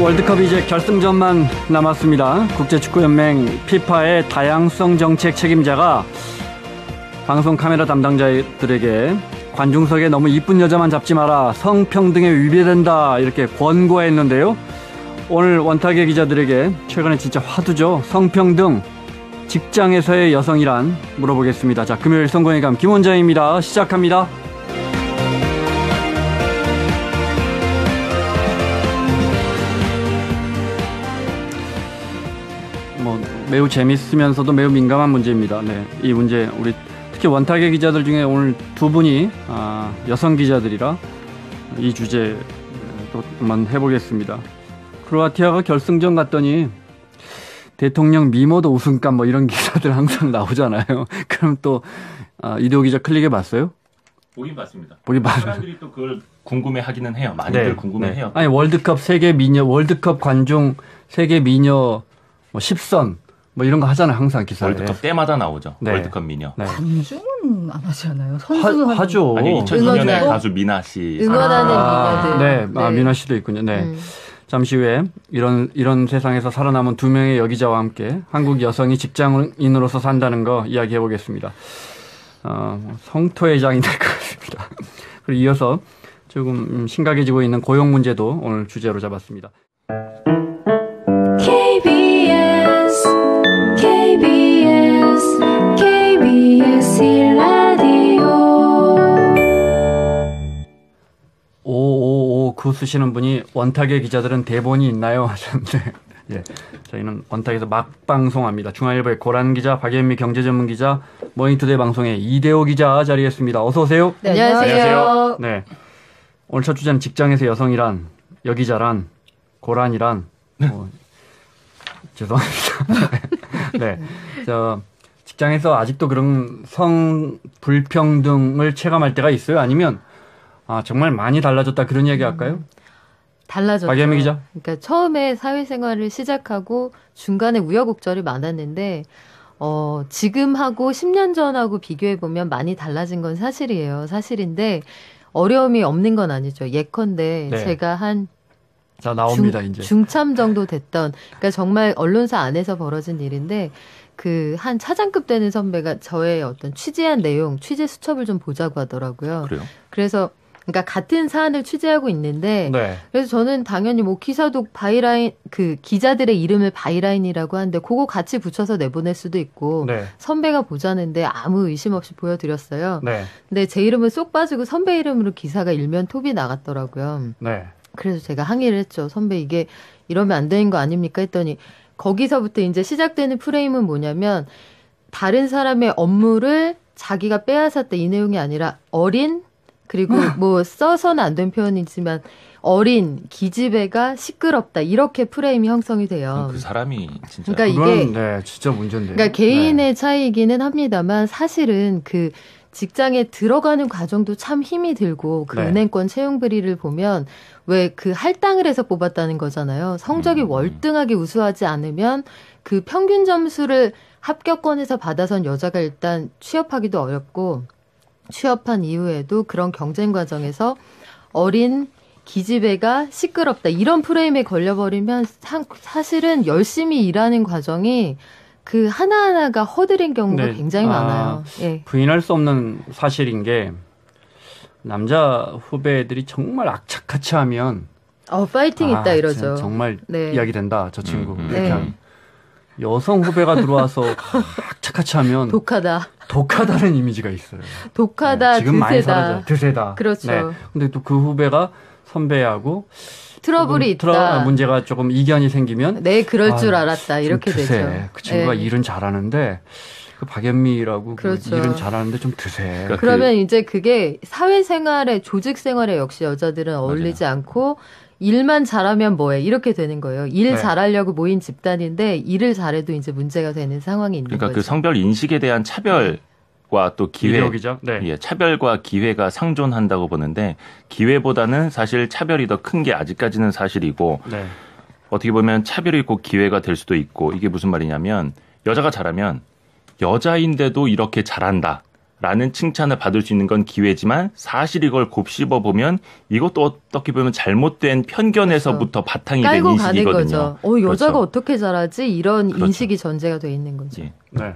월드컵이 이제 결승전만 남았습니다. 국제축구연맹 피파의 다양성 정책 책임자가 방송 카메라 담당자들에게 관중석에 너무 이쁜 여자만 잡지 마라, 성평등에 위배된다, 이렇게 권고했는데요. 오늘 원탁의 기자들에게 최근에 진짜 화두죠. 성평등, 직장에서의 여성이란 물어보겠습니다. 자, 금요일 성공의 감 김원장입니다. 시작합니다. 매우 재밌으면서도 매우 민감한 문제입니다. 네, 이 문제 우리 특히 원탁의 기자들 중에 오늘 두 분이 여성 기자들이라 이 주제 또 한번 해보겠습니다. 크로아티아가 결승전 갔더니 대통령 미모도 우승감 뭐 이런 기사들 항상 나오잖아요. 그럼 또 이대호 기자 클릭해봤어요? 보긴 봤습니다. 보긴 봤어요. 사람들이 또 그걸 궁금해하기는 해요. 많이들 네, 궁금해해요. 네. 아니 월드컵 세계 미녀, 월드컵 관중 세계 미녀 뭐 10선 뭐 이런 거 하잖아요. 항상 기사에. 월드컵 때마다 나오죠. 네. 월드컵 미녀. 네. 관중은 안 하지 않아요? 선수는 하죠. 아니 2002년에 가수 미나 씨. 응원하는 미녀들. 네. 미나 씨도 있군요. 네. 잠시 후에 이런 세상에서 살아남은 두 명의 여기자와 함께 한국 여성이 직장인으로서 산다는 거 이야기해 보겠습니다. 성토회장이 될 것 같습니다. 그리고 이어서 조금 심각해지고 있는 고용 문제도 오늘 주제로 잡았습니다. 그 쓰시는 분이 원탁의 기자들은 대본이 있나요? 하셨는데 예, 저희는 원탁에서 막 방송합니다. 중앙일보의 고란 기자, 박연미 경제전문 기자, 모닝투데이 방송의 이대호 기자 자리했습니다. 어서 오세요. 네, 안녕하세요. 네, 오늘 첫 주제는 직장에서 여성이란, 여기자란, 고란이란. 죄송합니다. 네, 직장에서 아직도 그런 성 불평등을 체감할 때가 있어요? 아니면 정말 많이 달라졌다 그런 이야기 할까요? 달라졌죠. 박예미 기자. 그러니까 처음에 사회생활을 시작하고 중간에 우여곡절이 많았는데 지금하고 10년 전하고 비교해보면 많이 달라진 건 사실이에요. 사실인데 어려움이 없는 건 아니죠. 예컨대 네. 제가 자, 나옵니다, 이제. 중참 정도 됐던, 그러니까 정말 언론사 안에서 벌어진 일인데 한 차장급 되는 선배가 저의 어떤 취재한 내용, 취재 수첩을 좀 보자고 하더라고요. 그래요? 그래서 그러니까 같은 사안을 취재하고 있는데 네. 그래서 저는 당연히 뭐 기사도 바이라인, 기자들의 이름을 바이라인이라고 하는데 그거 같이 붙여서 내보낼 수도 있고 네. 선배가 보자는데 아무 의심 없이 보여드렸어요. 네. 근데 제 이름은 쏙 빠지고 선배 이름으로 기사가 일면 톱이 나갔더라고요. 네. 그래서 제가 항의를 했죠. 선배 이게 이러면 안 되는 거 아닙니까? 했더니 거기서부터 이제 시작되는 프레임은 뭐냐면 다른 사람의 업무를 자기가 빼앗았다 이 내용이 아니라 어린, 그리고 뭐 써서는 안 된 표현이지만 어린 기집애가 시끄럽다 이렇게 프레임이 형성이 돼요. 그 사람이 진짜. 그러니까 이게 네, 진짜 문제인데. 그러니까 개인의 차이기는 합니다만 사실은 직장에 들어가는 과정도 참 힘이 들고 네. 은행권 채용 비리를 보면 왜 할당을 해서 뽑았다는 거잖아요. 성적이 월등하게 우수하지 않으면 평균 점수를 합격권에서 받아선 여자가 일단 취업하기도 어렵고 취업한 이후에도 그런 경쟁 과정에서 어린 기집애가 시끄럽다 이런 프레임에 걸려버리면 사실은 열심히 일하는 과정이 하나하나가 허드렛 경우가 네. 굉장히 많아요. 예. 부인할 수 없는 사실인 게 남자 후배들이 정말 악착같이 하면 파이팅 있다 이러죠. 정말 네. 이야기 된다 저 친구. 이렇게 네. 하면. 여성 후배가 들어와서 악착같이 하면 독하다는 이미지가 있어요. 독하다, 네, 지금 많이 드세다. 사라져. 드세다. 그렇죠. 네. 근데 또 그 후배가 선배하고 트러블이 있다. 문제가 조금 이견이 생기면 네, 그럴 줄 알았다. 이렇게 드세. 되죠. 그 친구가 네. 일은 잘하는데 박연미라고 그렇죠. 일은 잘하는데 좀 드세. 그러면 이제 그게 사회생활에 조직생활에 역시 여자들은 어울리지 않고 일만 잘하면 뭐해 이렇게 되는 거예요. 일 네. 잘하려고 모인 집단인데 일을 잘해도 이제 문제가 되는 상황이 있는 그러니까 거죠. 그 성별 인식에 대한 차별과 또 기회, 네. 예, 차별과 기회가 상존한다고 보는데 기회보다는 사실 차별이 더 큰 게 아직까지는 사실이고 네. 어떻게 보면 차별이 곧 기회가 될 수도 있고 이게 무슨 말이냐면 여자가 잘하면 여자인데도 이렇게 잘한다. 라는 칭찬을 받을 수 있는 건 기회지만 사실 이걸 곱씹어 보면 이것도 어떻게 보면 잘못된 편견에서부터 그렇죠. 바탕이 된 깔고 가는 인식이거든요. 거죠. 여자가 그렇죠. 어떻게 잘하지? 이런 그렇죠. 인식이 전제가 돼 있는 거죠. 예. 네.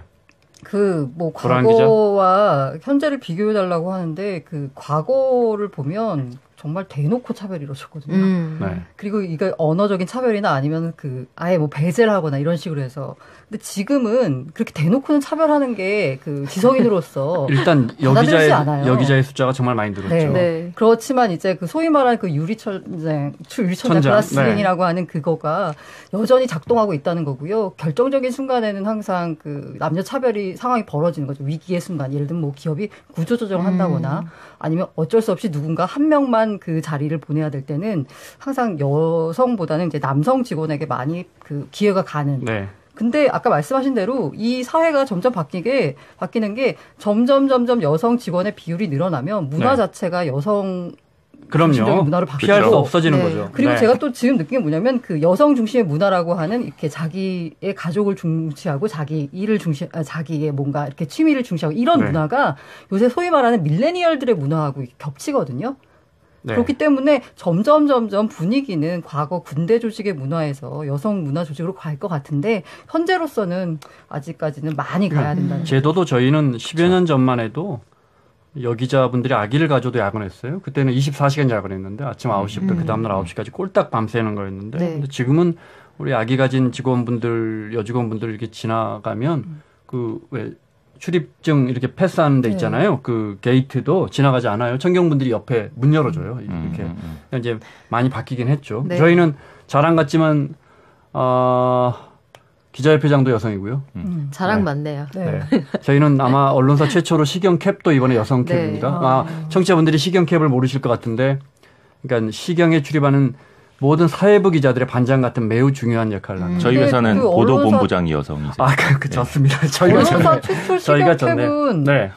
뭐 고라한 기자? 과거와 현재를 비교해 달라고 하는데 그 과거를 보면 정말 대놓고 차별이 이루어졌거든요. 네. 그리고 이거 언어적인 차별이나 아니면 그 아예 뭐 배제를 하거나 이런 식으로 해서. 근데 지금은 그렇게 대놓고는 차별하는 게 그 지성인으로서 일단 받아들이지 않아요. 여기자의 숫자가 정말 많이 늘었죠. 네. 네. 그렇지만 이제 그 소위 말하는 그 유리천장 천장, 클라스링이라고 하는 그거가 여전히 작동하고 있다는 거고요. 결정적인 순간에는 항상 그 남녀 차별이 상황이 벌어지는 거죠. 위기의 순간. 예를 들면 뭐 기업이 구조조정을 한다거나 아니면 어쩔 수 없이 누군가 한 명만 그 자리를 보내야 될 때는 항상 여성보다는 이제 남성 직원에게 많이 그 기회가 가는. 네. 근데 아까 말씀하신 대로 이 사회가 점점 바뀌는 게 점점 여성 직원의 비율이 늘어나면 문화 네. 자체가 여성 중심적인 그럼요. 문화로 바뀌고 피할 수 없어지는 네. 거죠. 그리고 네. 제가 또 지금 느낀 게 뭐냐면 그 여성 중심의 문화라고 하는 이렇게 자기의 가족을 중시하고 자기 일을 자기의 뭔가 이렇게 취미를 중시하고 이런 네. 문화가 요새 소위 말하는 밀레니얼들의 문화하고 겹치거든요. 네. 그렇기 때문에 점점 분위기는 과거 군대 조직의 문화에서 여성 문화 조직으로 갈 것 같은데 현재로서는 아직까지는 많이 가야 된다는 제도도 저희는 10여 년 전만 해도 여기자분들이 아기를 가져도 야근했어요. 그때는 24시간 야근했는데 아침 9시부터 그 다음날 9시까지 꼴딱 밤새는 거였는데 네. 근데 지금은 우리 아기 가진 직원분들, 여직원분들 이렇게 지나가면 그 왜 출입증 이렇게 패스하는 데 있잖아요. 그 게이트도 지나가지 않아요. 청경분들이 옆에 문 열어줘요. 이렇게 이제 많이 바뀌긴 했죠. 네. 저희는 자랑 같지만 기자협회장도 여성이고요. 자랑 네. 많네요. 네. 네. 저희는 아마 언론사 최초로 식경캡도 이번에 여성 네. 캡입니다. 청취자분들이 식경캡을 모르실 것 같은데, 그러니까 시경에 출입하는 모든 사회부 기자들의 반장 같은 매우 중요한 역할을 하는. 저희 근데 회사는 그 보도본부장이 여성이세요. 언론사 좋습니다. 최초 저희가 시경캡은 네.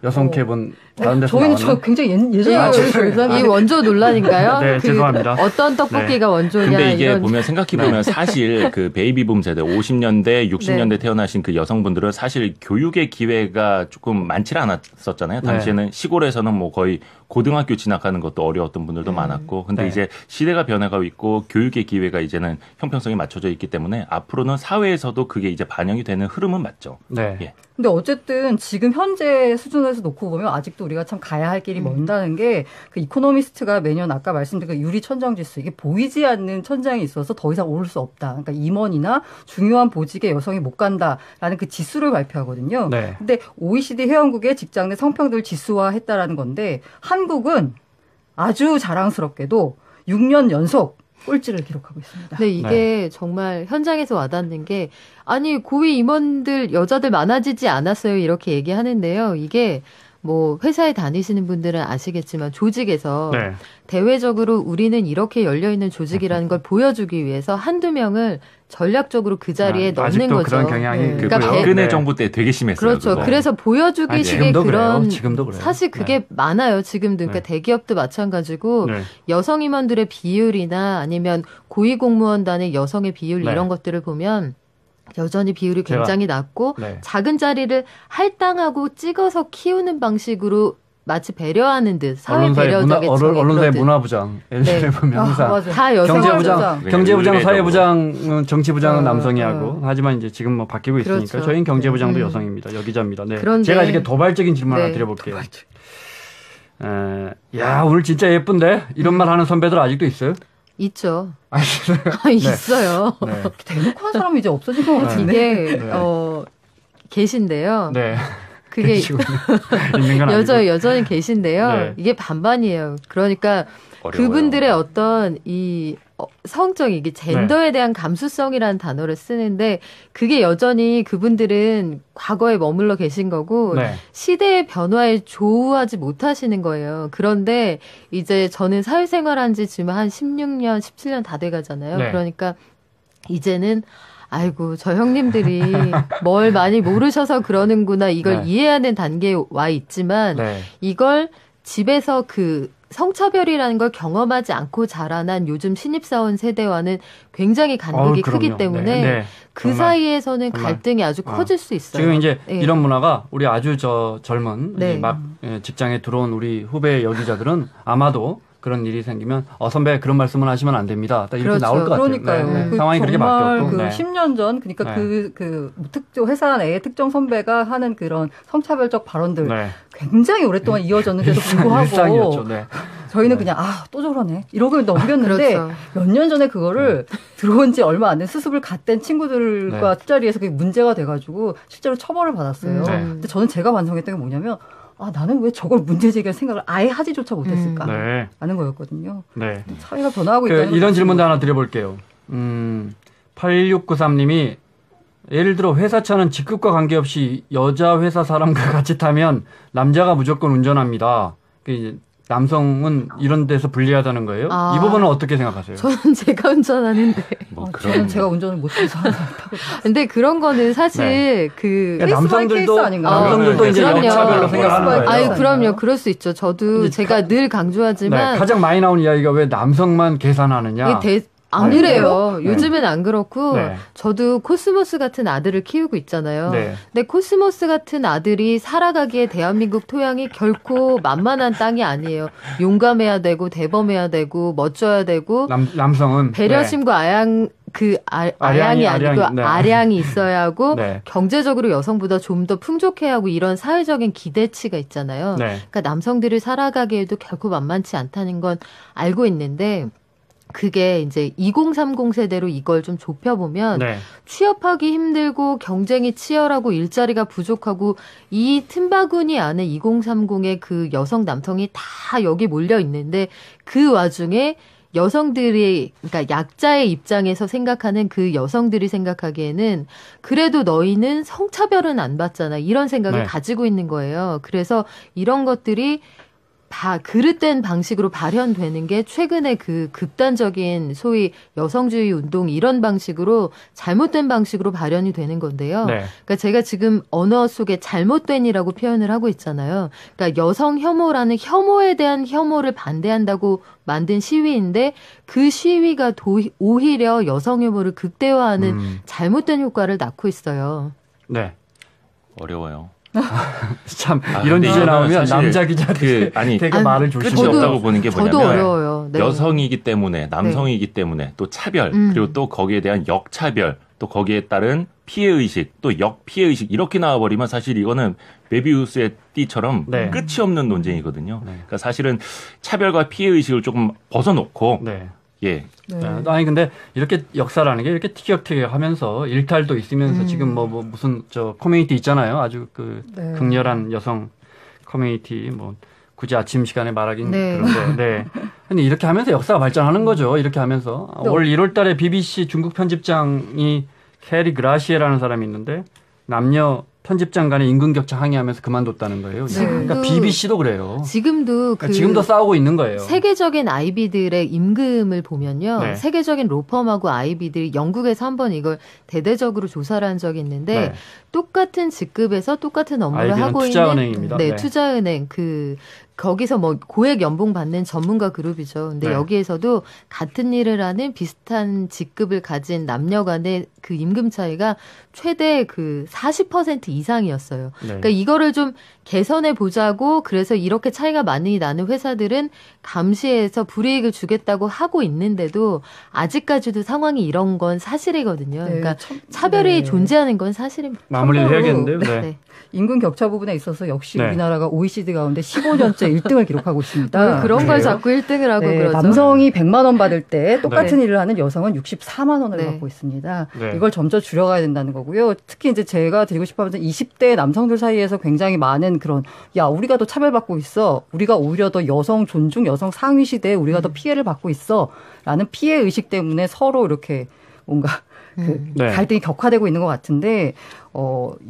여성 캡은 다른 데서 저희는 나왔나? 굉장히 예전에 이 원조 논란인가요? 네, 죄송합니다. 어떤 떡볶이가 원조냐 근데 이게 이런. 보면 생각해보면 사실 그 베이비붐 세대 50년대, 60년대 네. 태어나신 그 여성분들은 사실 교육의 기회가 조금 많지 않았었잖아요. 당시에는 시골에서는 뭐 거의 고등학교 진학하는 것도 어려웠던 분들도 많았고. 근데 네. 이제 시대가 변화가고 있고 교육의 기회가 이제는 형평성이 맞춰져 있기 때문에 앞으로는 사회에서도 그게 이제 반영이 되는 흐름은 맞죠. 네. 예. 근데 어쨌든 지금 현재 수준에서 놓고 보면 아직도 우리가 참 가야 할 길이 먼다는 게 그 이코노미스트가 매년 아까 말씀드린 그 유리 천장 지수 이게 보이지 않는 천장이 있어서 더 이상 오를 수 없다. 그러니까 임원이나 중요한 보직에 여성이 못 간다라는 그 지수를 발표하거든요. 네. 근데 OECD 회원국의 직장 내 성평등을 지수화했다라는 건데 한국은 아주 자랑스럽게도 6년 연속 꼴찌를 기록하고 있습니다. 근데 이게 정말 현장에서 와닿는 게 아니 고위 임원들 여자들 많아지지 않았어요 이렇게 얘기하는데요. 이게 뭐 회사에 다니시는 분들은 아시겠지만 조직에서 네. 대외적으로 우리는 이렇게 열려있는 조직이라는 걸 보여주기 위해서 한두 명을 전략적으로 그 자리에 넣는 아직도 거죠. 그런 경향이 네. 있고요. 그러니까 박근혜 네. 정부 때 되게 심했어요. 그렇죠. 그거. 그래서 보여주기식의 지금도 그런 그래요. 지금도 그래요. 사실 그게 네. 많아요. 지금도 그러니까 네. 대기업도 마찬가지고 네. 여성 임원들의 비율이나 아니면 고위공무원단의 여성의 비율 네. 이런 것들을 보면 여전히 비율이 굉장히 낮고 네. 작은 자리를 할당하고 찍어서 키우는 방식으로 마치 배려하는 듯 사회 배려적인 언론사의 문화부장 예를 네. 들면 항상 맞아요. 다 여성 경제부장, 네, 경제부장, 의뢰도 사회부장, 정치부장은 남성이 어. 하고 하지만 이제 지금 뭐 바뀌고 있으니까 그렇죠. 저희는 경제부장도 여성입니다. 여기자입니다. 네. 그런데- 제가 이렇게 도발적인 질문 하나 네. 드려볼게요. 야 오늘 진짜 예쁜데 이런 말 하는 선배들 아직도 있어요? 있죠. 아, 있어요. 있어요. 네. 대놓고 한 사람이 이제 없어진 것 같은데. 이게 네. 계신데요. 네. 그게 계시고 있는 건 아니고. 여전히 계신데요. 네. 이게 반반이에요. 그러니까 어려워요. 그분들의 어떤 이 성적 이게 젠더에 대한 감수성이라는 단어를 쓰는데 그게 여전히 그분들은 과거에 머물러 계신 거고 네. 시대의 변화에 조우하지 못하시는 거예요. 그런데 이제 저는 사회생활한 지 지금 한 16년, 17년 다 돼가잖아요. 네. 그러니까 이제는 아이고 저 형님들이 뭘 많이 모르셔서 그러는구나 이걸 네. 이해하는 단계에 와 있지만 네. 이걸 집에서 그 성차별이라는 걸 경험하지 않고 자라난 요즘 신입사원 세대와는 굉장히 간극이 크기 때문에 네. 그 정말, 사이에서는 정말. 갈등이 아주 커질 수 있어요. 지금 이제 네. 이런 문화가 우리 아주 젊은 네. 이제 막 직장에 들어온 우리 후배 여기자들은 아마도 그런 일이 생기면 선배 그런 말씀은 하시면 안 됩니다. 딱 이렇게 그렇죠. 나올 것 같아요. 그러니까요. 그 상황이 그렇게 정말 바뀌었고. 그 네. 10년 전 그러니까 네. 그 특정 회사 내에 특정 선배가 하는 그런 성차별적 발언들 네. 굉장히 오랫동안 이어졌는데도 불구하고 일상이었죠. 네. 저희는 그냥 또 저러네 이러고 넘겼는데 그렇죠. 몇 년 전에 그거를 들어온 지 얼마 안 된 수습을 갓된 친구들과 네. 술자리에서 그게 문제가 돼가지고 실제로 처벌을 받았어요. 네. 근데 저는 제가 반성했던 게 뭐냐면 나는 왜 저걸 문제 제기할 생각을 아예 하지조차 못했을까 네. 라는 거였거든요. 네. 사회가 변화하고 있다는 이런 걸 질문도 하나 드려볼게요. 8693님이 예를 들어 회사차는 직급과 관계없이 여자 회사 사람과 같이 타면 남자가 무조건 운전합니다. 이제 남성은 이런 데서 불리하다는 거예요. 이 부분은 어떻게 생각하세요? 저는 제가 운전하는데. 뭐 저는 제가 운전을 못해서 근데 그런 거는 사실 네. 그 그러니까 케이스 아닌가요? 남성들도 이제 그럼요. 역차별로 생각하는 거예요. 아유, 그럼요. 그럴 수 있죠. 저도 이제 제가 늘 강조하지만 네, 가장 많이 나오는 이야기가 왜 남성만 계산하느냐. 안 네. 그래요. 네. 요즘엔 안 그렇고 네. 저도 코스모스 같은 아들을 키우고 있잖아요. 네. 근데 코스모스 같은 아들이 살아가기에 대한민국 토양이 결코 만만한 땅이 아니에요. 용감해야 되고 대범해야 되고 멋져야 되고 남성은 배려심과 아량이 아니고 네. 아량이 있어야 하고 네. 경제적으로 여성보다 좀 더 풍족해야 하고 이런 사회적인 기대치가 있잖아요. 네. 그러니까 남성들이 살아가기에도 결코 만만치 않다는 건 알고 있는데 그게 이제 2030 세대로 이걸 좀 좁혀보면 네. 취업하기 힘들고 경쟁이 치열하고 일자리가 부족하고 이 틈바구니 안에 2030의 그 여성 남성이 다 여기 몰려 있는데 그 와중에 여성들이 그러니까 약자의 입장에서 생각하는 그 여성들이 생각하기에는 그래도 너희는 성차별은 안 받잖아 이런 생각을 네. 가지고 있는 거예요. 그래서 이런 것들이 그릇된 방식으로 발현되는 게 최근에 그 극단적인 소위 여성주의 운동 이런 방식으로 잘못된 방식으로 발현이 되는 건데요. 네. 그러니까 제가 지금 언어 속에 잘못된이라고 표현을 하고 있잖아요. 그러니까 여성 혐오라는 혐오에 대한 혐오를 반대한다고 만든 시위인데 그 시위가 오히려 여성 혐오를 극대화하는 잘못된 효과를 낳고 있어요. 네. 어려워요. 참 이런 근데 주제 이거는 나오면 사실 남자 기자들이 되게 말을 조심해요. 끝이 없다고 보는 게 저도 뭐냐면 어려워요. 네. 여성이기 때문에 남성이기 때문에 또 차별 그리고 또 거기에 대한 역차별 또 거기에 따른 피해의식 또 역피해의식 이렇게 나와버리면 사실 이거는 메비우스의 띠처럼 네. 끝이 없는 논쟁이거든요. 네. 그러니까 사실은 차별과 피해의식을 조금 벗어놓고 네. 예. 네. 아니 근데 이렇게 역사라는 게 이렇게 티격태격하면서 일탈도 있으면서 지금 뭐 무슨 커뮤니티 있잖아요. 아주 네. 극렬한 여성 커뮤니티 뭐 굳이 아침 시간에 말하긴 네. 그런데 네. 근데 이렇게 하면서 역사가 발전하는 거죠. 이렇게 하면서 올 1월달에 BBC 중국 편집장이 캐리 그라시에라는 사람이 있는데 남녀 편집장 간의 임금 격차 항의하면서 그만뒀다는 거예요. 그러니까 BBC도 그래요. 지금도 지금도 싸우고 있는 거예요. 세계적인 아이비들의 임금을 보면요. 네. 세계적인 로펌하고 아이비들이 영국에서 한번 이걸 대대적으로 조사를 한 적이 있는데 네. 똑같은 직급에서 똑같은 업무를 아이비는 하고 투자은행입니다. 있는 네. 투자은행 거기서 뭐 고액 연봉 받는 전문가 그룹이죠. 근데 네. 여기에서도 같은 일을 하는 비슷한 직급을 가진 남녀 간의 그 임금 차이가 최대 40% 이상이었어요. 네. 그러니까 이거를 좀 개선해 보자고 그래서 이렇게 차이가 많이 나는 회사들은 감시해서 불이익을 주겠다고 하고 있는데도 아직까지도 상황이 이런 건 사실이거든요. 네, 그러니까 차별이 네. 존재하는 건 사실입니다. 마무리를 참고로, 해야겠는데요. 네. 네. 임금 격차 부분에 있어서 역시 네. 우리나라가 OECD 가운데 15년째 1등을 기록하고 있습니다. 왜 그런 걸 그래요? 자꾸 1등을 하고 네, 그러죠? 남성이 100만 원 받을 때 똑같은 일을 하는 여성은 64만 원을 네. 받고 있습니다. 네. 이걸 점점 줄여가야 된다는 거고요. 특히 이제 제가 드리고 싶어하는 20대 남성들 사이에서 굉장히 많은 그런 우리가 더 차별받고 있어. 우리가 오히려 더 여성 존중, 여성 상위 시대에 우리가 더 피해를 받고 있어. 라는 피해 의식 때문에 서로 이렇게 뭔가 네. 갈등이 격화되고 있는 것 같은데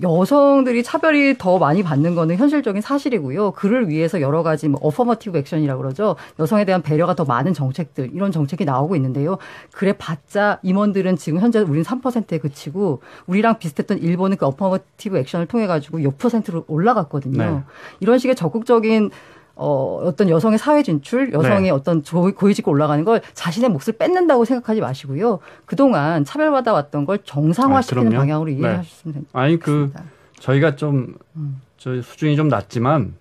여성들이 차별이 더 많이 받는 거는 현실적인 사실이고요. 그를 위해서 여러 가지 어퍼머티브 액션이라고 그러죠. 여성에 대한 배려가 더 많은 정책들 이런 정책이 나오고 있는데요. 그래봤자 임원들은 지금 현재 우리는 3%에 그치고 우리랑 비슷했던 일본은 그 어퍼머티브 액션을 통해 가지고 6%로 올라갔거든요. 네. 이런 식의 적극적인 어떤 여성의 사회 진출, 여성의 네. 어떤 고위직으로 올라가는 걸 자신의 몫을 뺏는다고 생각하지 마시고요. 그동안 차별받아 왔던 걸 정상화시키는 그럼요. 방향으로 네. 이해하셨으면 됩니다. 아니 저희가 좀 저희 수준이 좀 낮지만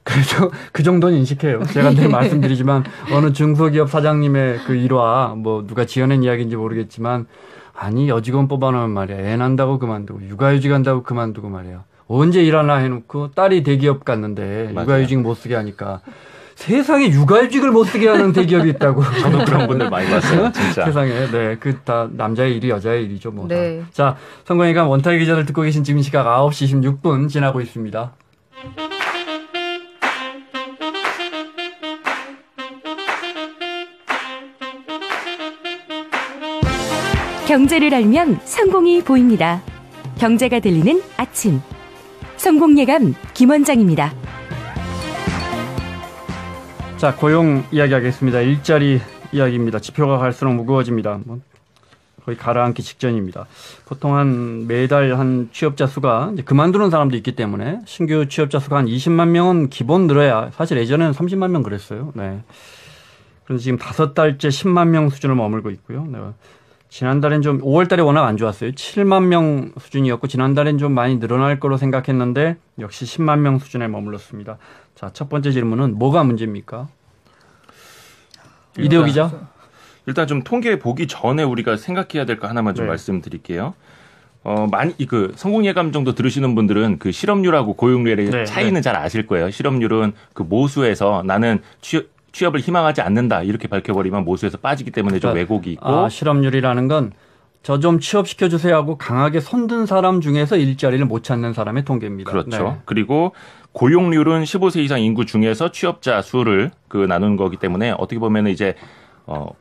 그래도 그 정도는 인식해요. 제가 늘 말씀드리지만 어느 중소기업 사장님의 그 일화 뭐 누가 지어낸 이야기인지 모르겠지만 아니 여직원 뽑아놓으면 말이야 애 난다고 그만두고 육아휴직 한다고 그만두고 말이야 언제 일하나 해놓고 딸이 대기업 갔는데 맞아요. 육아휴직 못 쓰게 하니까 세상에 육아휴직을 못 쓰게 하는 대기업이 있다고. 저도 그런 분들 많이 봤어요. 진짜. 세상에. 네. 그 다 남자의 일이 여자의 일이죠. 뭐. 네. 자, 성광이가 원탁 기자들 듣고 계신 지금 시각 9시 16분 지나고 있습니다. 경제를 알면 성공이 보입니다. 경제가 들리는 아침. 성공예감 김원장입니다. 자, 고용 이야기하겠습니다. 일자리 이야기입니다. 지표가 갈수록 무거워집니다. 거의 가라앉기 직전입니다. 보통 한 매달 한 취업자 수가 이제 그만두는 사람도 있기 때문에 신규 취업자 수가 한 20만 명은 기본 늘어야 사실 예전에는 30만 명 그랬어요. 네. 그런데 지금 5달째 10만 명 수준을 머물고 있고요. 네. 지난달엔 좀 5월 달에 워낙 안 좋았어요. 7만 명 수준이었고 지난달엔 좀 많이 늘어날 거로 생각했는데 역시 10만 명 수준에 머물렀습니다. 자, 첫 번째 질문은 뭐가 문제입니까? 이대호 기자. 일단 좀 통계 보기 전에 우리가 생각해야 될 거 하나만 좀 네. 말씀드릴게요. 많이 그 성공예감 정도 들으시는 분들은 그 실업률하고 고용률의 네, 차이는 네. 잘 아실 거예요. 실업률은 그 모수에서 나는 취업을 희망하지 않는다 이렇게 밝혀버리면 모수에서 빠지기 때문에 좀 왜곡이 있고. 실업률이라는 건 저 좀 취업시켜주세요 하고 강하게 손든 사람 중에서 일자리를 못 찾는 사람의 통계입니다. 그렇죠. 네. 그리고 고용률은 15세 이상 인구 중에서 취업자 수를 나눈 거기 때문에 어떻게 보면 이제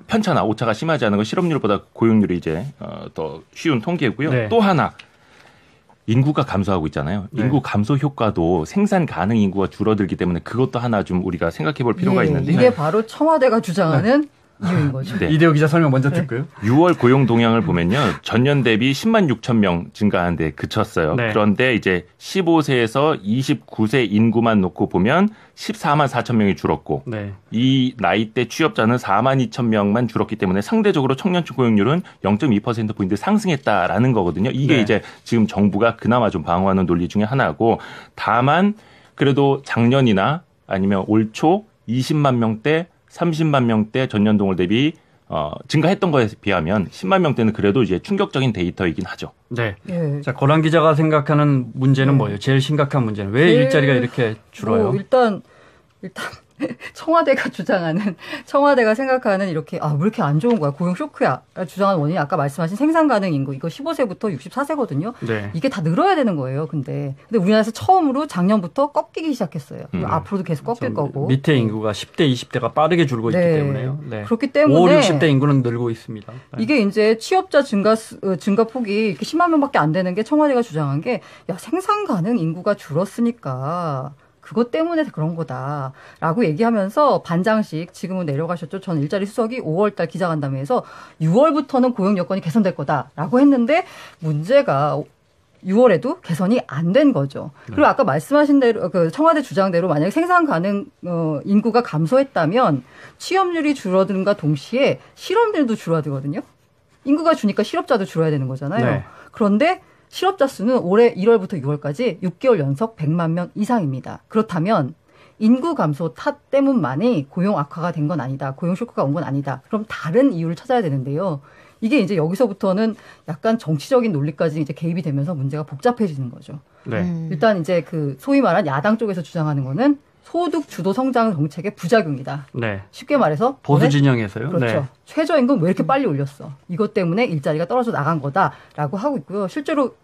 편차나 오차가 심하지 않은 건 실업률보다 고용률이 이제 더 쉬운 통계고요. 네. 또 하나 인구가 감소하고 있잖아요. 네. 인구 감소 효과도 생산 가능 인구가 줄어들기 때문에 그것도 하나 좀 우리가 생각해 볼 필요가 예, 있는데요. 이게 바로 청와대가 주장하는 이유인 거죠. 네. 이대호 기자 설명 먼저 듣고요. 6월 고용 동향을 보면요. 전년 대비 10만 6천 명 증가한 데 그쳤어요. 네. 그런데 이제 15세에서 29세 인구만 놓고 보면 14만 4천 명이 줄었고 네. 이 나이대 취업자는 4만 2천 명만 줄었기 때문에 상대적으로 청년층 고용률은 0.2%포인트 상승했다라는 거거든요. 이게 네. 이제 지금 정부가 그나마 좀 방어하는 논리 중에 하나고 다만 그래도 작년이나 아니면 올 초 20만 명대 30만 명대 전년 동월 대비 증가했던 거에 비하면 10만 명대는 그래도 이제 충격적인 데이터이긴 하죠. 네. 예. 자, 고란 기자가 생각하는 문제는 네. 뭐예요? 제일 심각한 문제는 왜 제일 일자리가 이렇게 줄어요? 일단 청와대가 생각하는 이렇게 왜 이렇게 안 좋은 거야 고용 쇼크야 주장하는 원인이 아까 말씀하신 생산 가능 인구 이거 15세부터 64세거든요. 네. 이게 다 늘어야 되는 거예요. 근데 우리나라에서 처음으로 작년부터 꺾이기 시작했어요. 그리고 앞으로도 계속 꺾일 거고. 밑에 인구가 10대, 20대가 빠르게 줄고 있기 네. 때문에요. 네. 그렇기 때문에 5, 60대 인구는 늘고 있습니다. 네. 이게 이제 취업자 증가 폭이 이렇게 10만 명밖에 안 되는 게 청와대가 주장한 게 생산 가능 인구가 줄었으니까 그것 때문에 그런 거다라고 얘기하면서 반장식 지금은 내려가셨죠. 전 일자리 수석이 5월달 기자간담회에서 6월부터는 고용 여건이 개선될 거다라고 했는데 문제가 6월에도 개선이 안 된 거죠. 그리고 아까 말씀하신 대로 그 청와대 주장대로 만약에 생산 가능 인구가 감소했다면 취업률이 줄어든과 동시에 실업률도 줄어들거든요. 인구가 주니까 실업자도 줄어야 되는 거잖아요. 네. 그런데 실업자 수는 올해 1월부터 6월까지 6개월 연속 100만 명 이상입니다. 그렇다면 인구 감소 탓 때문만이 고용 악화가 된 건 아니다. 고용 쇼크가 온 건 아니다. 그럼 다른 이유를 찾아야 되는데요. 이게 이제 여기서부터는 약간 정치적인 논리까지 이제 개입이 되면서 문제가 복잡해지는 거죠. 네. 일단 이제 그 소위 말한 야당 쪽에서 주장하는 거는 소득 주도 성장 정책의 부작용이다. 네. 쉽게 말해서 보수 진영에서요. 그렇죠. 네. 최저임금 왜 이렇게 빨리 올렸어? 이것 때문에 일자리가 떨어져 나간 거다라고 하고 있고요. 실제로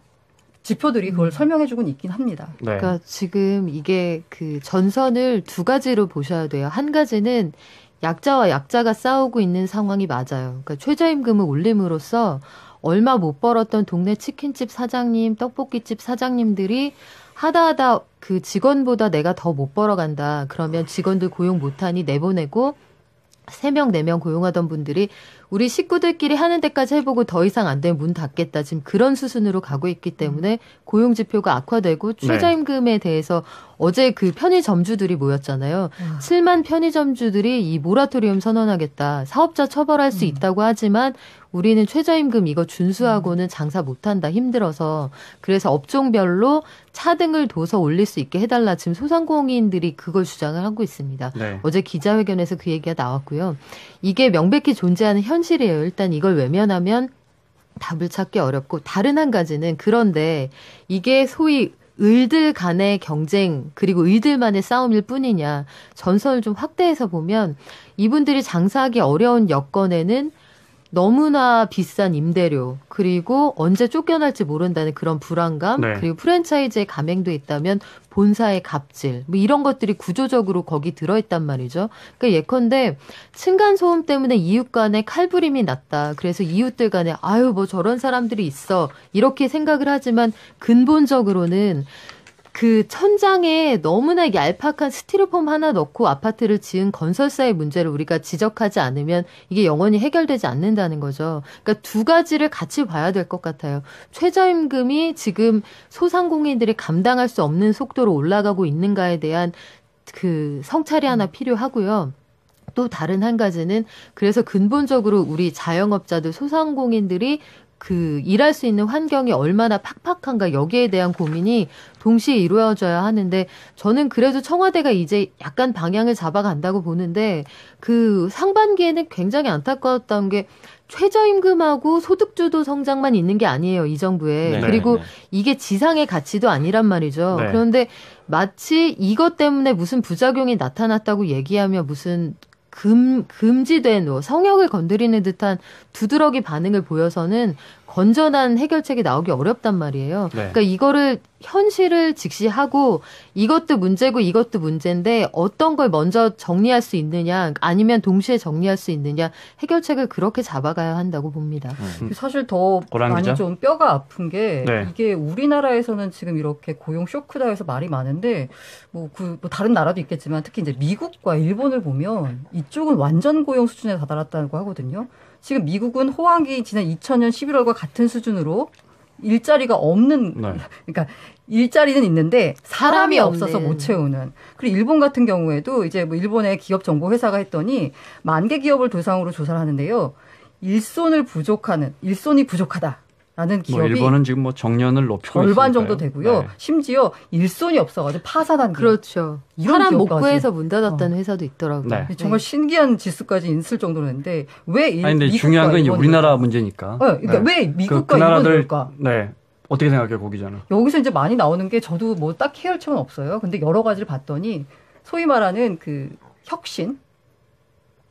지표들이 그걸 설명해주고 있긴 합니다. 네. 그러니까 지금 이게 그 전선을 두 가지로 보셔야 돼요. 한 가지는 약자와 약자가 싸우고 있는 상황이 맞아요. 그러니까 최저임금을 올림으로써 얼마 못 벌었던 동네 치킨집 사장님, 떡볶이집 사장님들이 하다 그 직원보다 내가 더 못 벌어간다. 그러면 직원들 고용 못하니 내보내고 3명, 4명 고용하던 분들이 우리 식구들끼리 하는 데까지 해보고 더 이상 안 되면 문 닫겠다. 지금 그런 수순으로 가고 있기 때문에 고용 지표가 악화되고 최저임금에 대해서 어제 그 편의점주들이 모였잖아요. 7만 편의점주들이 이 모라토리움 선언하겠다. 사업자 처벌할 수 있다고 하지만 우리는 최저임금 이거 준수하고는 장사 못한다. 힘들어서. 그래서 업종별로 차등을 둬서 올릴 수 있게 해달라. 지금 소상공인들이 그걸 주장을 하고 있습니다. 네. 어제 기자회견에서 그 얘기가 나왔고요. 이게 명백히 존재하는 현실이에요. 일단 이걸 외면하면 답을 찾기 어렵고 다른 한 가지는 그런데 이게 소위 을들 간의 경쟁 그리고 을들만의 싸움일 뿐이냐. 전선을 좀 확대해서 보면 이분들이 장사하기 어려운 여건에는 너무나 비싼 임대료 그리고 언제 쫓겨날지 모른다는 그런 불안감 네. 그리고 프랜차이즈의 가맹도 있다면 본사의 갑질 뭐 이런 것들이 구조적으로 거기 들어있단 말이죠. 그러니까 예컨대 층간소음 때문에 이웃 간에 칼부림이 났다. 그래서 이웃들 간에 아유 뭐 저런 사람들이 있어 이렇게 생각을 하지만 근본적으로는 그 천장에 너무나 얄팍한 스티로폼 하나 넣고 아파트를 지은 건설사의 문제를 우리가 지적하지 않으면 이게 영원히 해결되지 않는다는 거죠. 그러니까 두 가지를 같이 봐야 될 것 같아요. 최저임금이 지금 소상공인들이 감당할 수 없는 속도로 올라가고 있는가에 대한 그 성찰이 하나 필요하고요. 또 다른 한 가지는 그래서 근본적으로 우리 자영업자들 소상공인들이 그 일할 수 있는 환경이 얼마나 팍팍한가 여기에 대한 고민이 동시에 이루어져야 하는데 저는 그래도 청와대가 이제 약간 방향을 잡아간다고 보는데 그 상반기에는 굉장히 안타까웠던 게 최저임금하고 소득주도 성장만 있는 게 아니에요. 이 정부에. 네, 그리고 네. 이게 지상의 가치도 아니란 말이죠. 네. 그런데 마치 이것 때문에 무슨 부작용이 나타났다고 얘기하며 무슨 금지된 성역을 건드리는 듯한 두드러기 반응을 보여서는 건전한 해결책이 나오기 어렵단 말이에요. 네. 그러니까 이거를 현실을 직시하고 이것도 문제고 이것도 문제인데 어떤 걸 먼저 정리할 수 있느냐 아니면 동시에 정리할 수 있느냐 해결책을 그렇게 잡아가야 한다고 봅니다. 사실 더 고란 많이 기자? 좀 뼈가 아픈 게 네. 이게 우리나라에서는 지금 이렇게 고용 쇼크다 해서 말이 많은데 뭐 다른 나라도 있겠지만 특히 이제 미국과 일본을 보면 이쪽은 완전 고용 수준에 다다랐다고 하거든요. 지금 미국은 호황기 지난 2000년 11월과 같은 수준으로 일자리가 없는 네. 그러니까 일자리는 있는데 사람이 사람이 없어서 없는. 못 채우는. 그리고 일본 같은 경우에도 이제 뭐 일본의 기업 정보 회사가 했더니 10,000개 기업을 대상으로 조사를 하는데요. 일손이 부족하다라는 뭐 기업이 일본은 지금 뭐 정년을 높이고 절반 있으니까요. 정도 되고요. 네. 심지어 일손이 없어가지고 파산한 기업. 그렇죠. 이런 사람 못 기업까지. 구해서 문 닫았다는 회사도 있더라고요. 네. 정말 신기한 지수까지 있을 정도인데 왜 아니 근데 미국과 중요한 건 이제 일본이 우리나라 그럴까? 문제니까. 그러니까 네. 왜 미국과 그 나라들 일본이 그럴까? 네. 어떻게 생각해요, 고 기자는? 여기서 이제 많이 나오는 게 저도 뭐 딱 해열책은 없어요. 근데 여러 가지를 봤더니 소위 말하는 그 혁신이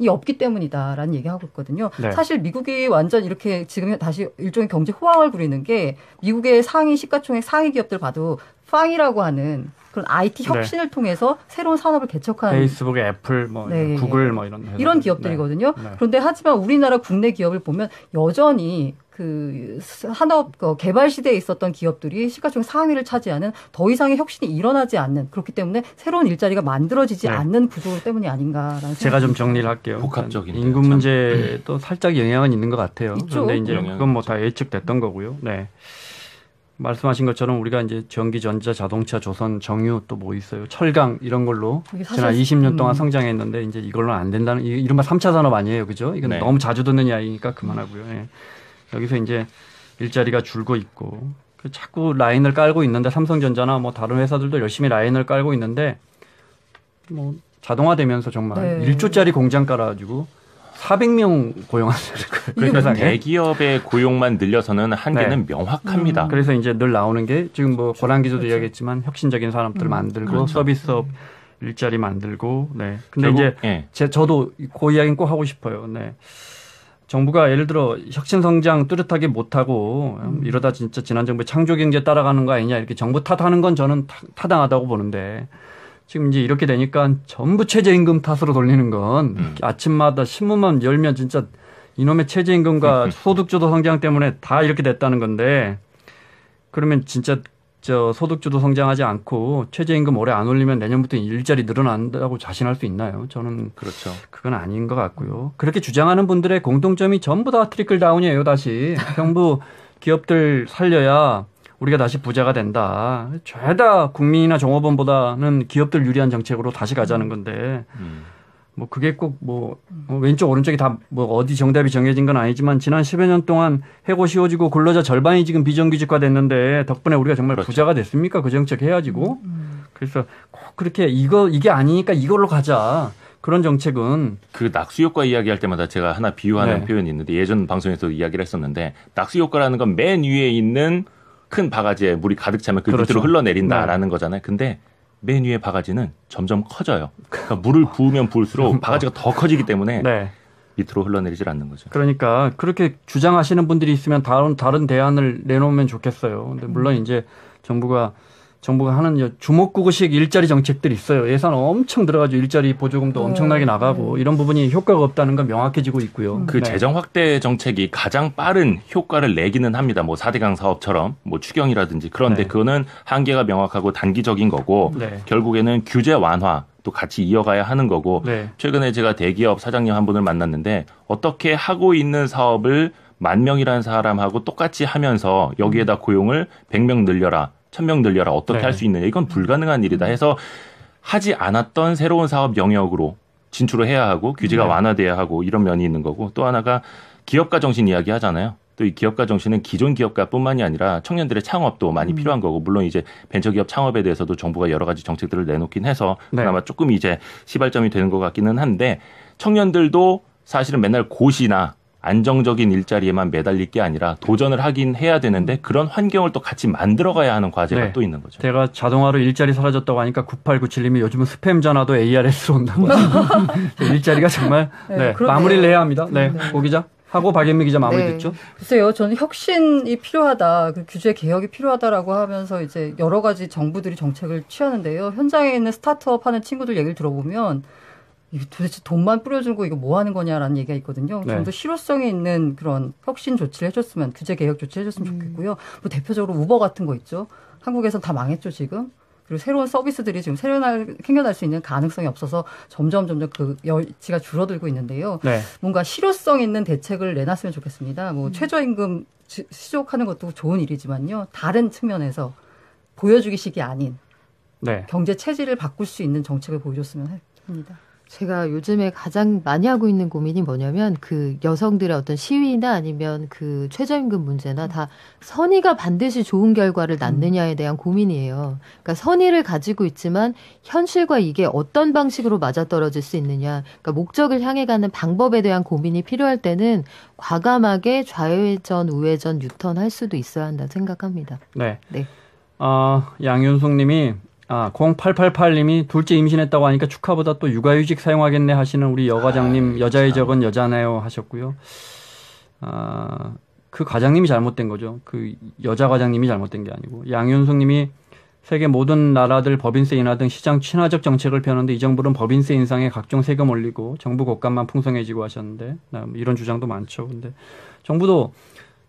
없기 때문이다라는 얘기하고 있거든요. 네. 사실 미국이 완전 이렇게 지금 다시 일종의 경제 호황을 부리는 게 미국의 상위 시가총액 상위 기업들 봐도 팡이라고 하는 그런 IT 혁신을 통해서 새로운 산업을 개척하는 페이스북, 애플, 뭐 네. 구글 뭐 이런 회사들. 이런 기업들이거든요. 네. 네. 그런데 하지만 우리나라 국내 기업을 보면 여전히 그 산업 개발 시대에 있었던 기업들이 시가총액 상위를 차지하는 더 이상의 혁신이 일어나지 않는 그렇기 때문에 새로운 일자리가 만들어지지 네. 않는 구조 때문이 아닌가라는 생각이 제가 좀 듭니다. 정리를 할게요. 복합적인데요, 임금 참. 문제도 살짝 영향은 있는 것 같아요. 있죠. 그런데 이제 영향은 그건 뭐 다 예측됐던 거고요. 네. 말씀하신 것처럼 우리가 이제 전기, 전자, 자동차, 조선, 정유 또 뭐 있어요. 철강 이런 걸로 이게 지난 20년 동안 성장했는데 이제 이걸로는 안 된다는 이른바 3차 산업 아니에요. 그죠? 이건 네. 너무 자주 듣는 이야기니까 그만하고요. 예. 여기서 이제 일자리가 줄고 있고 자꾸 라인을 깔고 있는데 삼성전자나 뭐 다른 회사들도 열심히 라인을 깔고 있는데 뭐 자동화되면서 정말 네. 1조짜리 공장 깔아가지고 400명 고용하는 그러니까 세상에. 대기업의 고용만 늘려서는 한계는 명확합니다. 그래서 이제 늘 나오는 게 지금 뭐 고란 기자도 그렇죠. 이야기했지만 혁신적인 산업들 만들고 그렇죠. 서비스업 일자리 만들고 네. 근데 결국, 이제 예. 저도 그 이야기는 꼭 하고 싶어요. 네. 정부가 예를 들어 혁신 성장 뚜렷하게 못하고 이러다 진짜 지난 정부의 창조 경제 따라가는 거 아니냐 이렇게 정부 탓하는 건 저는 타당하다고 보는데 지금 이제 이렇게 되니까 전부 최저임금 탓으로 돌리는 건 아침마다 신문만 열면 진짜 이놈의 최저임금과 소득주도 성장 때문에 다 이렇게 됐다는 건데 그러면 진짜 소득주도 성장하지 않고 최저임금 올해 안 올리면 내년부터 일자리 늘어난다고 자신할 수 있나요? 저는 그렇죠. 그건 아닌 것 같고요. 그렇게 주장하는 분들의 공통점이 전부 다 트리클 다운이에요. 다시 정부 기업들 살려야 우리가 다시 부자가 된다. 죄다 국민이나 종업원보다는 기업들 유리한 정책으로 다시 가자는 건데 뭐 그게 꼭 뭐 왼쪽 오른쪽이 다 뭐 어디 정답이 정해진 건 아니지만 지난 10여 년 동안 해고 쉬워지고 근로자 절반이 지금 비정규직화 됐는데 덕분에 우리가 정말 그렇죠. 부자가 됐습니까? 그 정책 해야지고. 그래서 꼭 그렇게 이게 아니니까 이걸로 가자. 그런 정책은 그 낙수 효과 이야기할 때마다 제가 하나 비유하는 네. 표현이 있는데 예전 방송에서도 이야기를 했었는데 낙수 효과라는 건 맨 위에 있는 큰 바가지에 물이 가득 차면 그 그렇죠. 밑으로 흘러내린다라는 거잖아요. 근데 맨 위에 바가지는 점점 커져요. 그러니까 물을 부으면 부을수록 바가지가 더 커지기 때문에 네. 밑으로 흘러내리질 않는 거죠. 그러니까 그렇게 주장하시는 분들이 있으면 다른 대안을 내놓으면 좋겠어요. 근데 물론 이제 정부가 하는 주먹구구식 일자리 정책들이 있어요. 예산 엄청 들어가지고 일자리 보조금도 엄청나게 나가고 이런 부분이 효과가 없다는 건 명확해지고 있고요. 그 네. 재정 확대 정책이 가장 빠른 효과를 내기는 합니다. 뭐 4대강 사업처럼 뭐 추경이라든지 그런데 네. 그거는 한계가 명확하고 단기적인 거고 네. 결국에는 규제 완화 또 같이 이어가야 하는 거고 네. 최근에 제가 대기업 사장님 한 분을 만났는데 어떻게 하고 있는 사업을 10,000명이라는 사람하고 똑같이 하면서 여기에다 고용을 100명 늘려라 1,000명 늘려라 어떻게 네. 할 수 있느냐 이건 불가능한 일이다 해서 하지 않았던 새로운 사업 영역으로 진출을 해야 하고 규제가 네. 완화돼야 하고 이런 면이 있는 거고 또 하나가 기업가 정신 이야기 하잖아요. 또 이 기업가 정신은 기존 기업가뿐만이 아니라 청년들의 창업도 많이 필요한 거고 물론 이제 벤처기업 창업에 대해서도 정부가 여러 가지 정책들을 내놓긴 해서 네. 그나마 조금 이제 시발점이 되는 것 같기는 한데 청년들도 사실은 맨날 고시나 안정적인 일자리에만 매달릴 게 아니라 도전을 하긴 해야 되는데 그런 환경을 또 같이 만들어가야 하는 과제가 네. 또 있는 거죠. 제가 자동화로 일자리 사라졌다고 하니까 9897님이 요즘은 스팸 전화도 ARS로 온다고 하시고 일자리가 정말 네, 그러네요. 마무리를 해야 합니다. 네, 고 기자 하고 박연미 기자 마무리 네. 듣죠. 글쎄요, 저는 혁신이 필요하다, 그 규제 개혁이 필요하다라고 하면서 이제 여러 가지 정부들이 정책을 취하는데요. 현장에 있는 스타트업 하는 친구들 얘기를 들어보면 이게 도대체 돈만 뿌려주고 이거 뭐 하는 거냐라는 얘기가 있거든요. 네. 좀 더 실효성이 있는 그런 혁신 조치를 해줬으면, 규제 개혁 조치 해줬으면 좋겠고요. 뭐 대표적으로 우버 같은 거 있죠. 한국에선 다 망했죠, 지금. 그리고 새로운 서비스들이 지금 생겨날 수 있는 가능성이 없어서 점점 그 여치가 줄어들고 있는데요. 네. 뭔가 실효성 있는 대책을 내놨으면 좋겠습니다. 뭐 최저임금 시족하는 것도 좋은 일이지만요. 다른 측면에서 보여주기식이 아닌 네. 경제 체질을 바꿀 수 있는 정책을 보여줬으면 합니다. 제가 요즘에 가장 많이 하고 있는 고민이 뭐냐면 그 여성들의 어떤 시위나 아니면 그 최저임금 문제나 다 선의가 반드시 좋은 결과를 낳느냐에 대한 고민이에요. 그러니까 선의를 가지고 있지만 현실과 이게 어떤 방식으로 맞아떨어질 수 있느냐. 그러니까 목적을 향해 가는 방법에 대한 고민이 필요할 때는 과감하게 좌회전, 우회전, 유턴할 수도 있어야 한다 생각합니다. 네. 네. 양윤숙 님이 0888님이 둘째 임신했다고 하니까 축하보다 또 육아휴직 사용하겠네 하시는 우리 여과장님 여자의 적은 여자네요 하셨고요. 그 과장님이 잘못된 거죠. 그 여자 과장님이 잘못된 게 아니고. 양윤숙 님이 세계 모든 나라들 법인세 인하 등 시장 친화적 정책을 펴는데 이 정부는 법인세 인상에 각종 세금 올리고 정부 곳간만 풍성해지고 하셨는데 이런 주장도 많죠. 근데 정부도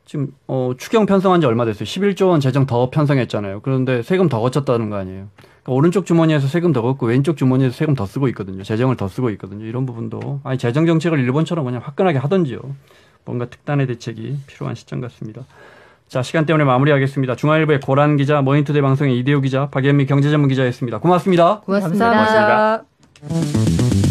지금 추경 편성한 지 얼마 됐어요. 11조 원 재정 더 편성했잖아요. 그런데 세금 더 거쳤다는 거 아니에요. 그러니까 오른쪽 주머니에서 세금 더 걷고 왼쪽 주머니에서 세금 더 쓰고 있거든요. 재정을 더 쓰고 있거든요. 이런 부분도 재정 정책을 일본처럼 그냥 화끈하게 하던지요. 뭔가 특단의 대책이 필요한 시점 같습니다. 자, 시간 때문에 마무리하겠습니다. 중앙일보의 고란 기자, 머니투데이 방송의 이대호 기자, 박연미 경제전문 기자였습니다. 고맙습니다. 고맙습니다. 고맙습니다.